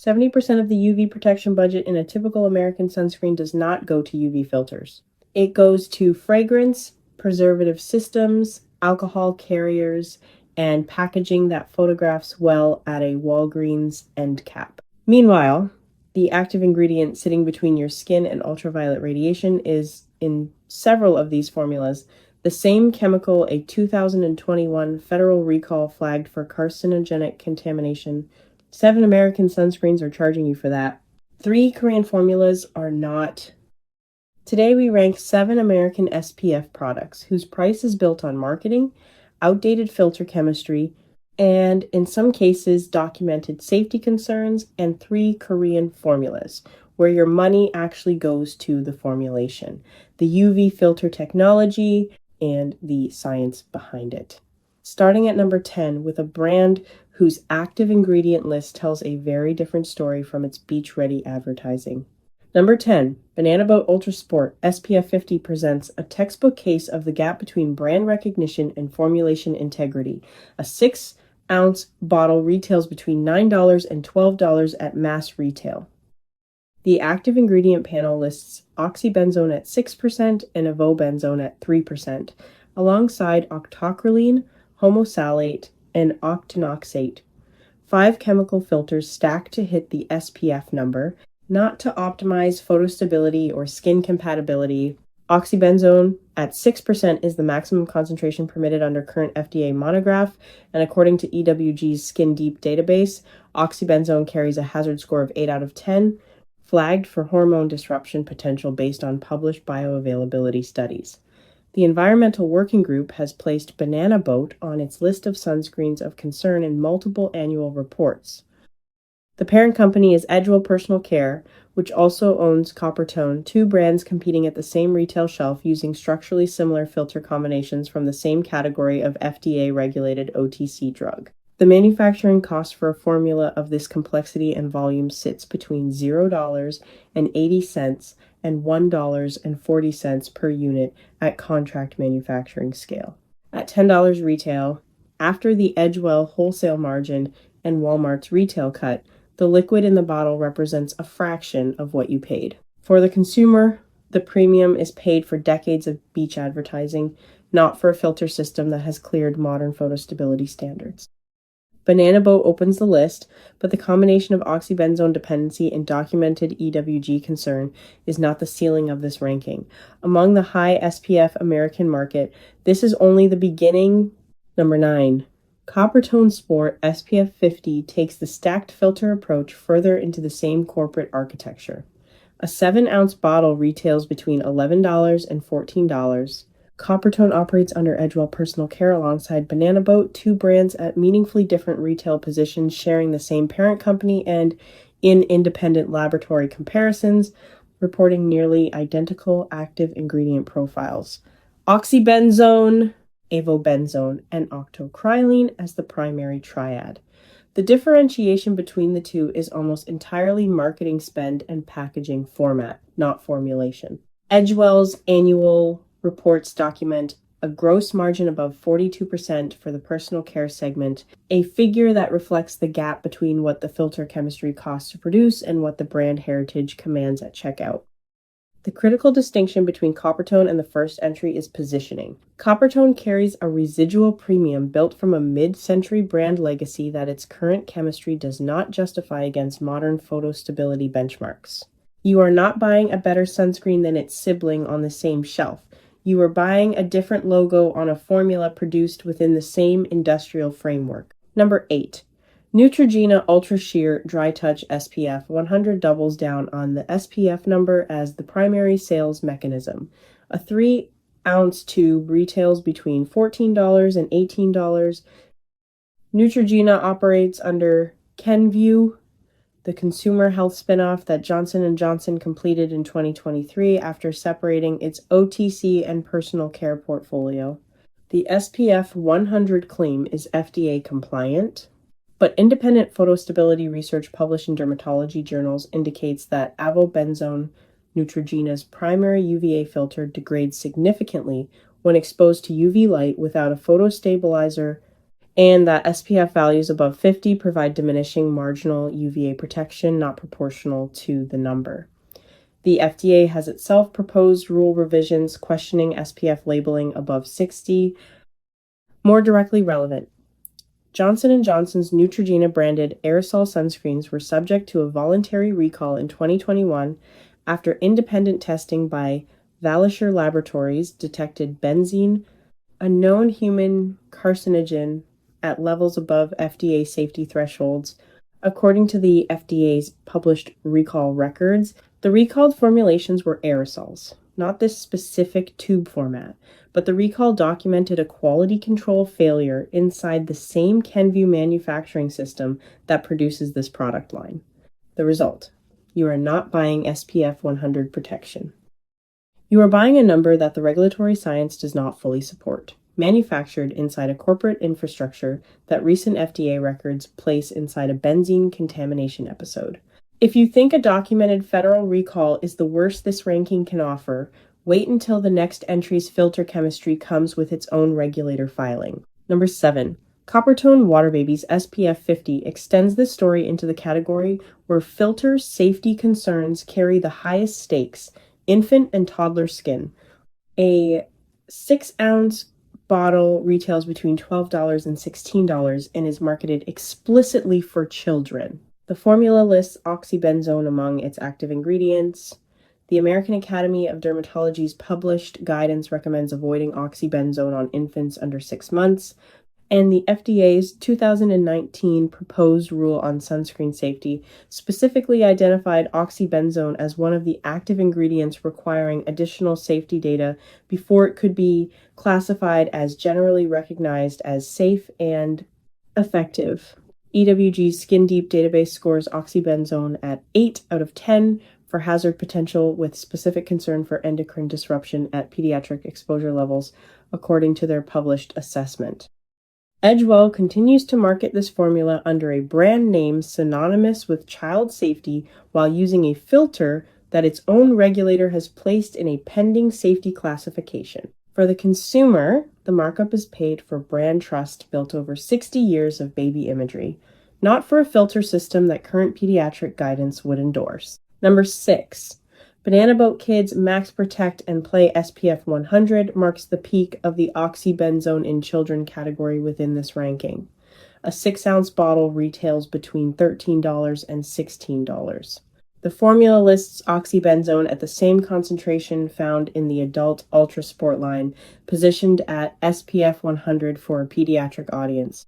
70% of the UV protection budget in a typical American sunscreen does not go to UV filters. It goes to fragrance, preservative systems, alcohol carriers, and packaging that photographs well at a Walgreens end cap. Meanwhile, the active ingredient sitting between your skin and ultraviolet radiation is, in several of these formulas, the same chemical a 2021 federal recall flagged for carcinogenic contamination. 7 American sunscreens are charging you for that. 3 Korean formulas are not. Today we rank 7 American SPF products whose price is built on marketing, outdated filter chemistry, and in some cases documented safety concerns, and 3 Korean formulas where your money actually goes to the formulation, the UV filter technology, and the science behind it. Starting at number 10 with a brand whose active ingredient list tells a very different story from its beach-ready advertising. Number 10, Banana Boat Ultra Sport SPF 50 presents a textbook case of the gap between brand recognition and formulation integrity. A 6-ounce bottle retails between $9 and $12 at mass retail. The active ingredient panel lists oxybenzone at 6% and avobenzone at 3%, alongside octocrylene, homosalate, and octinoxate. 5 chemical filters stacked to hit the SPF number, not to optimize photostability or skin compatibility. Oxybenzone at 6% is the maximum concentration permitted under current FDA monograph, and according to EWG's Skin Deep database, oxybenzone carries a hazard score of 8 out of 10, flagged for hormone disruption potential based on published bioavailability studies. The Environmental Working Group has placed Banana Boat on its list of sunscreens of concern in multiple annual reports. The parent company is Edgewell Personal Care, which also owns Coppertone, 2 brands competing at the same retail shelf using structurally similar filter combinations from the same category of FDA-regulated OTC drug. The manufacturing cost for a formula of this complexity and volume sits between $0.80 and $1.40 per unit at contract manufacturing scale. At $10 retail, after the Edgewell wholesale margin and Walmart's retail cut, the liquid in the bottle represents a fraction of what you paid. For the consumer, the premium is paid for decades of beach advertising, not for a filter system that has cleared modern photostability standards. Banana Boat opens the list, but the combination of oxybenzone dependency and documented EWG concern is not the ceiling of this ranking. Among the high SPF American market, this is only the beginning. Number 9. Coppertone Sport SPF 50 takes the stacked filter approach further into the same corporate architecture. A 7-ounce bottle retails between $11 and $14. Coppertone operates under Edgewell Personal Care alongside Banana Boat, 2 brands at meaningfully different retail positions sharing the same parent company and, in independent laboratory comparisons, reporting nearly identical active ingredient profiles. Oxybenzone, avobenzone, and octocrylene as the primary triad. The differentiation between the two is almost entirely marketing spend and packaging format, not formulation. Edgewell's annual reports document a gross margin above 42% for the personal care segment, a figure that reflects the gap between what the filter chemistry costs to produce and what the brand heritage commands at checkout. The critical distinction between Coppertone and the first entry is positioning. Coppertone carries a residual premium built from a mid-century brand legacy that its current chemistry does not justify against modern photostability benchmarks. You are not buying a better sunscreen than its sibling on the same shelf. You are buying a different logo on a formula produced within the same industrial framework. Number 8. Neutrogena Ultra Sheer Dry Touch SPF 100 doubles down on the SPF number as the primary sales mechanism. A 3-ounce tube retails between $14 and $18. Neutrogena operates under Kenvue, the consumer health spinoff that Johnson & Johnson completed in 2023 after separating its OTC and personal care portfolio. The SPF 100 claim is FDA compliant, but independent photostability research published in dermatology journals indicates that avobenzone, Neutrogena's primary UVA filter, degrades significantly when exposed to UV light without a photostabilizer and that SPF values above 50 provide diminishing marginal UVA protection, not proportional to the number. The FDA has itself proposed rule revisions questioning SPF labeling above 60. More directly relevant, Johnson & Johnson's Neutrogena branded aerosol sunscreens were subject to a voluntary recall in 2021 after independent testing by Valisher Laboratories detected benzene, a known human carcinogen, at levels above FDA safety thresholds. According to the FDA's published recall records, the recalled formulations were aerosols, not this specific tube format, but the recall documented a quality control failure inside the same Kenvue manufacturing system that produces this product line. The result: you are not buying SPF 100 protection. You are buying a number that the regulatory science does not fully support, manufactured inside a corporate infrastructure that recent FDA records place inside a benzene contamination episode. If you think a documented federal recall is the worst this ranking can offer, wait until the next entry's filter chemistry comes with its own regulator filing. Number 7. Coppertone Water Babies SPF 50 extends this story into the category where filter safety concerns carry the highest stakes: infant and toddler skin. A 6-ounce bottle retails between $12 and $16 and is marketed explicitly for children. The formula lists oxybenzone among its active ingredients. The American Academy of Dermatology's published guidance recommends avoiding oxybenzone on infants under 6 months, and the FDA's 2019 proposed rule on sunscreen safety specifically identified oxybenzone as one of the active ingredients requiring additional safety data before it could be classified as generally recognized as safe and effective. EWG's Skin Deep database scores oxybenzone at 8 out of 10 for hazard potential, with specific concern for endocrine disruption at pediatric exposure levels, according to their published assessment. Edgewell continues to market this formula under a brand name synonymous with child safety while using a filter that its own regulator has placed in a pending safety classification. For the consumer, the markup is paid for brand trust built over 60 years of baby imagery, not for a filter system that current pediatric guidance would endorse. Number 6. Banana Boat Kids Max Protect and Play SPF 100 marks the peak of the oxybenzone in children category within this ranking. A 6-ounce bottle retails between $13 and $16. The formula lists oxybenzone at the same concentration found in the adult Ultra Sport line, positioned at SPF 100 for a pediatric audience.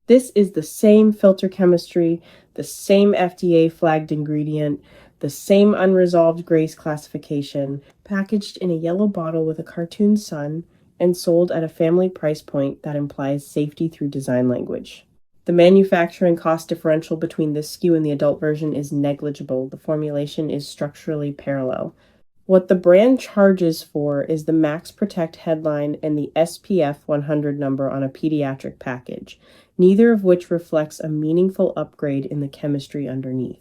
This is the same filter chemistry, the same FDA-flagged ingredient, the same unresolved GRACE classification, packaged in a yellow bottle with a cartoon sun, and sold at a family price point that implies safety through design language. The manufacturing cost differential between this SKU and the adult version is negligible. The formulation is structurally parallel. What the brand charges for is the Max Protect headline and the SPF 100 number on a pediatric package, neither of which reflects a meaningful upgrade in the chemistry underneath.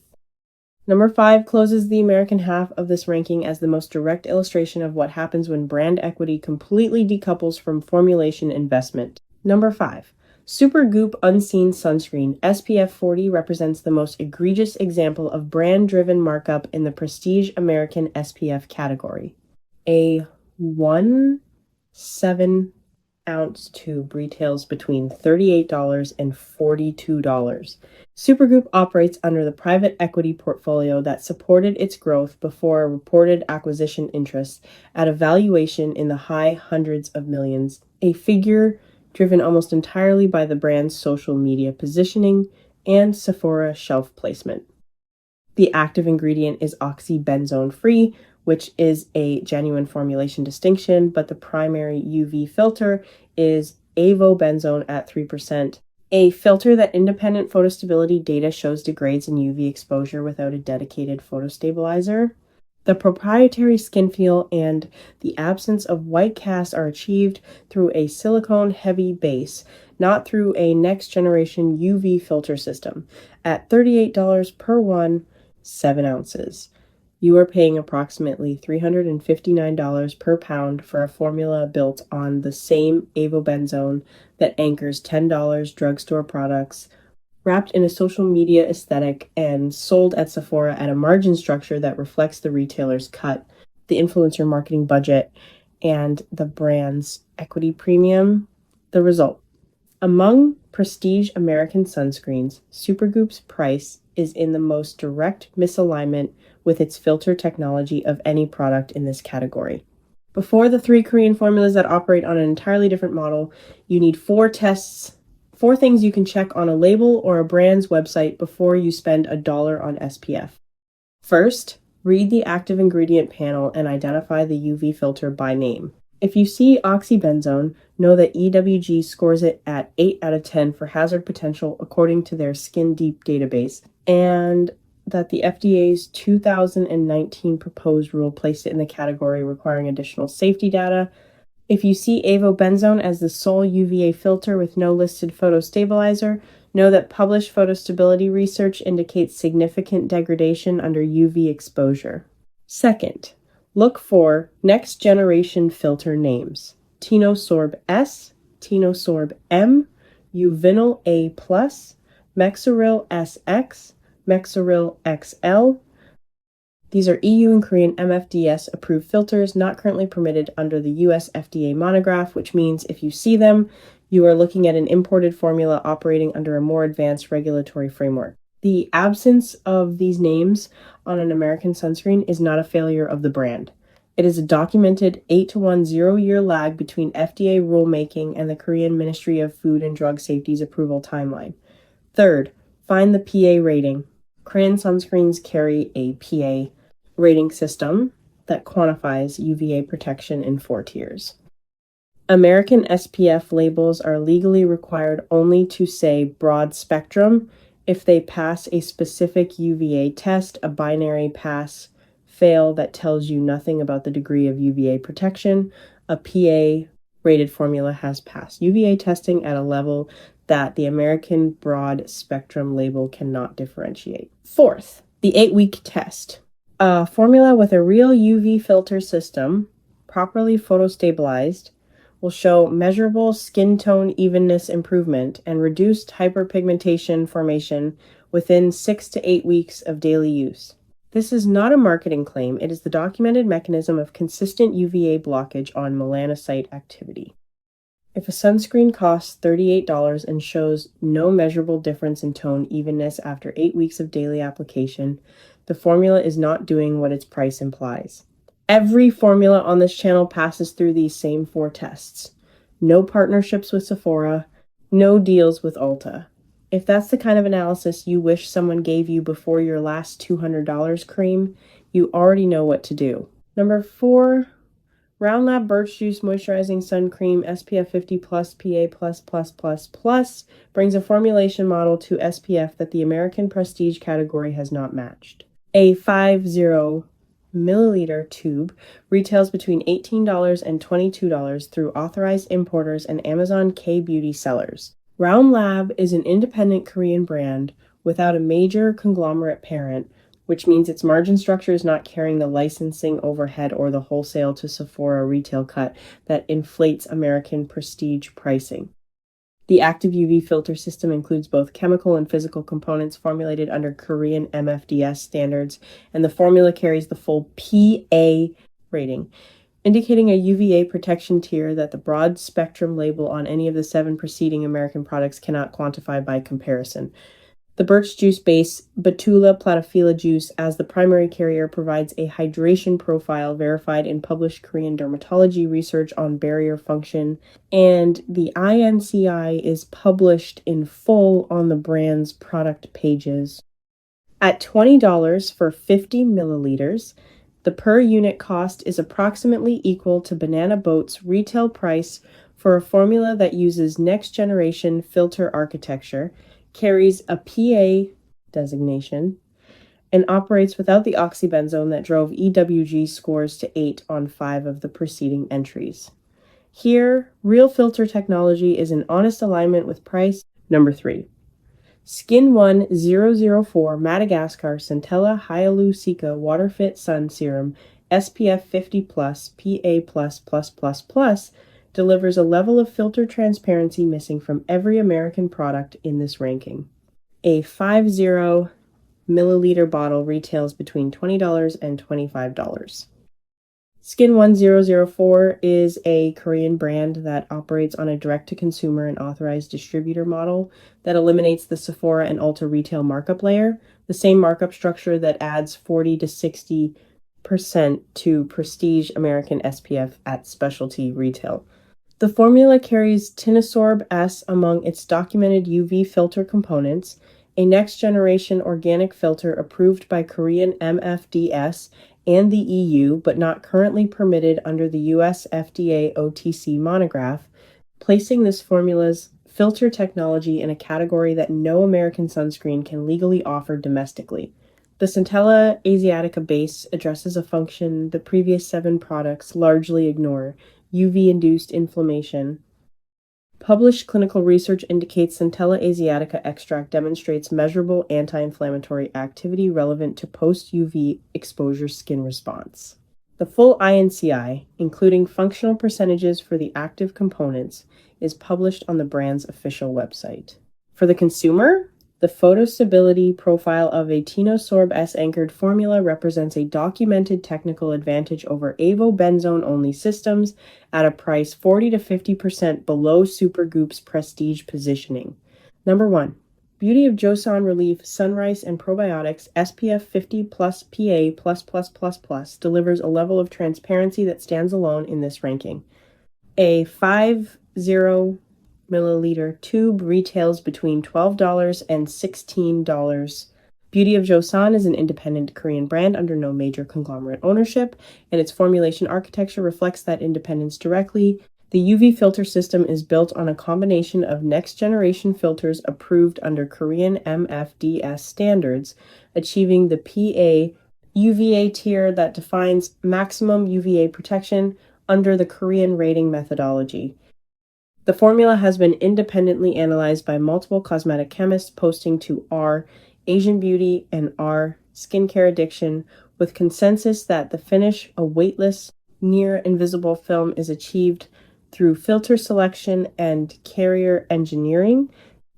Number 5 closes the American half of this ranking as the most direct illustration of what happens when brand equity completely decouples from formulation investment. Number 5. Supergoop Unseen Sunscreen SPF 40 represents the most egregious example of brand-driven markup in the prestige American SPF category. A 7-ounce tube retails between $38 and $42. Supergroup operates under the private equity portfolio that supported its growth before reported acquisition interest at a valuation in the high hundreds of millions, a figure driven almost entirely by the brand's social media positioning and Sephora shelf placement. The active ingredient is oxybenzone-free, which is a genuine formulation distinction, but the primary UV filter is avobenzone at 3%, a filter that independent photostability data shows degrades in UV exposure without a dedicated photostabilizer. The proprietary skin feel and the absence of white cast are achieved through a silicone-heavy base, not through a next-generation UV filter system. At $38 per one, 7 ounces. You are paying approximately $359 per pound for a formula built on the same avobenzone that anchors $10 drugstore products, wrapped in a social media aesthetic and sold at Sephora at a margin structure that reflects the retailer's cut, the influencer marketing budget, and the brand's equity premium. The result: among prestige American sunscreens, Supergoop's price is in the most direct misalignment with its filter technology of any product in this category. Before the 3 Korean formulas that operate on an entirely different model, you need 4 things you can check on a label or a brand's website before you spend $1 on SPF. First, read the active ingredient panel and identify the UV filter by name. If you see oxybenzone, know that EWG scores it at 8 out of 10 for hazard potential according to their Skin Deep database, and that the FDA's 2019 proposed rule placed it in the category requiring additional safety data. If you see avobenzone as the sole UVA filter with no listed photostabilizer, know that published photostability research indicates significant degradation under UV exposure. Second, look for next generation filter names: Tinosorb S, Tinosorb M, Uvinyl A+, Mexeril SX, Mexeril XL. These are EU and Korean MFDS approved filters not currently permitted under the US FDA monograph, which means if you see them, you are looking at an imported formula operating under a more advanced regulatory framework. The absence of these names on an American sunscreen is not a failure of the brand. It is a documented 8-to-1 0-year lag between FDA rulemaking and the Korean Ministry of Food and Drug Safety's approval timeline. Third, find the PA rating. Korean sunscreens carry a PA rating system that quantifies UVA protection in 4 tiers. American SPF labels are legally required only to say broad spectrum if they pass a specific UVA test, a binary pass-fail that tells you nothing about the degree of UVA protection. A PA-rated formula has passed UVA testing at a level that the American broad spectrum label cannot differentiate. Fourth, the 8-week test. A formula with a real UV filter system, properly photostabilized, will show measurable skin tone evenness improvement and reduced hyperpigmentation formation within 6 to 8 weeks of daily use. This is not a marketing claim. It is the documented mechanism of consistent UVA blockage on melanocyte activity. If a sunscreen costs $38 and shows no measurable difference in tone evenness after 8 weeks of daily application, the formula is not doing what its price implies. Every formula on this channel passes through these same 4 tests. No partnerships with Sephora, no deals with Ulta. If that's the kind of analysis you wish someone gave you before your last $200 cream, you already know what to do. Number 4, Round Lab Birch Juice Moisturizing Sun Cream SPF 50 plus PA++++ brings a formulation model to SPF that the American prestige category has not matched. A 50 milliliter tube retails between $18 and $22 through authorized importers and Amazon K-beauty sellers. Round Lab is an independent Korean brand without a major conglomerate parent, which means its margin structure is not carrying the licensing overhead or the wholesale to Sephora retail cut that inflates American prestige pricing. The active UV filter system includes both chemical and physical components formulated under Korean MFDS standards, and the formula carries the full PA rating, indicating a UVA protection tier that the broad spectrum label on any of the 7 preceding American products cannot quantify by comparison. The birch juice base, Betula platyphila juice, as the primary carrier, provides a hydration profile verified in published Korean dermatology research on barrier function, and the INCI is published in full on the brand's product pages. At $20 for 50 milliliters, the per unit cost is approximately equal to Banana Boat's retail price for a formula that uses next-generation filter architecture, carries a PA designation, and operates without the oxybenzone that drove EWG scores to 8 on 5 of the preceding entries. Here, real filter technology is in honest alignment with price. Number 3. Skin 1 004 Madagascar Centella Hyalucica Waterfit Sun Serum SPF 50 PA++++ delivers a level of filter transparency missing from every American product in this ranking. A 50 milliliter bottle retails between $20 and $25. Skin 1004 is a Korean brand that operates on a direct-to-consumer and authorized distributor model that eliminates the Sephora and Ulta retail markup layer, the same markup structure that adds 40 to 60% to prestige American SPF at specialty retail. The formula carries Tinosorb S among its documented UV filter components, a next-generation organic filter approved by Korean MFDS and the EU, but not currently permitted under the US FDA OTC monograph, placing this formula's filter technology in a category that no American sunscreen can legally offer domestically. The Centella Asiatica base addresses a function the previous 7 products largely ignore: UV-induced inflammation. Published clinical research indicates Centella Asiatica extract demonstrates measurable anti-inflammatory activity relevant to post-UV exposure skin response. The full INCI, including functional percentages for the active components, is published on the brand's official website. For the consumer, the photostability profile of a Tinosorb S-anchored formula represents a documented technical advantage over avobenzone-only systems at a price 40 to 50% below Supergoop's prestige positioning. Number 1. Beauty of Joseon Relief Sunrise and Probiotics SPF 50 plus PA++++ delivers a level of transparency that stands alone in this ranking. A 50 milliliter tube retails between $12 and $16. Beauty of Joseon is an independent Korean brand under no major conglomerate ownership, and its formulation architecture reflects that independence directly. The UV filter system is built on a combination of next-generation filters approved under Korean MFDS standards, achieving the PA UVA tier that defines maximum UVA protection under the Korean rating methodology. The formula has been independently analyzed by multiple cosmetic chemists, posting to R Asian Beauty and R Skincare Addiction, with consensus that the finish, a weightless, near-invisible film, is achieved through filter selection and carrier engineering,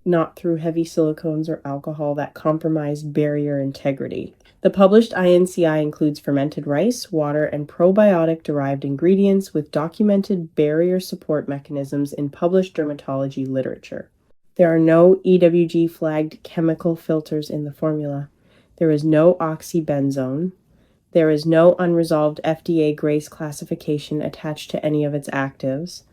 not through heavy silicones or alcohol that compromise barrier integrity. The published INCI includes fermented rice, water, and probiotic-derived ingredients with documented barrier support mechanisms in published dermatology literature. There are no EWG-flagged chemical filters in the formula. There is no oxybenzone. There is no unresolved FDA GRACE classification attached to any of its actives.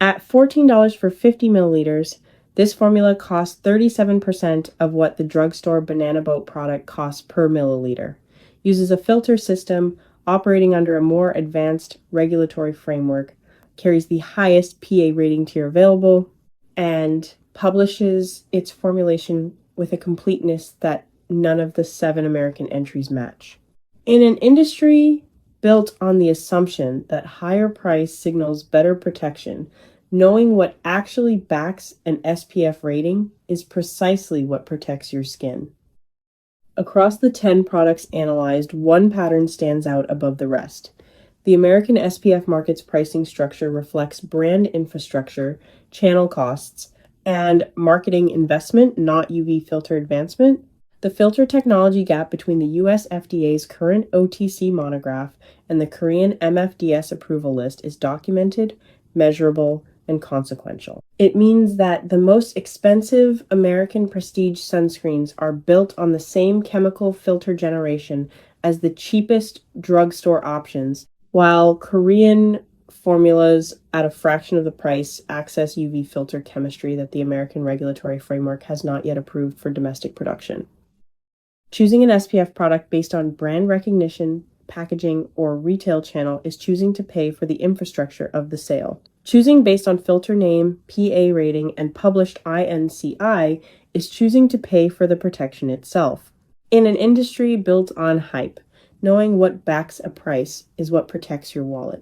At $14 for 50 milliliters, this formula costs 37% of what the drugstore Banana Boat product costs per milliliter, uses a filter system operating under a more advanced regulatory framework, carries the highest PA rating tier available, and publishes its formulation with a completeness that none of the 7 American entries match. In an industry built on the assumption that higher price signals better protection, knowing what actually backs an SPF rating is precisely what protects your skin. Across the 10 products analyzed, one pattern stands out above the rest. The American SPF market's pricing structure reflects brand infrastructure, channel costs, and marketing investment, not UV filter advancement. The filter technology gap between the US FDA's current OTC monograph and the Korean MFDS approval list is documented, measurable, and consequential. It means that the most expensive American prestige sunscreens are built on the same chemical filter generation as the cheapest drugstore options, while Korean formulas at a fraction of the price access UV filter chemistry that the American regulatory framework has not yet approved for domestic production. Choosing an SPF product based on brand recognition, packaging, or retail channel is choosing to pay for the infrastructure of the sale. Choosing based on filter name, PA rating, and published INCI is choosing to pay for the protection itself. In an industry built on hype, knowing what backs a price is what protects your wallet.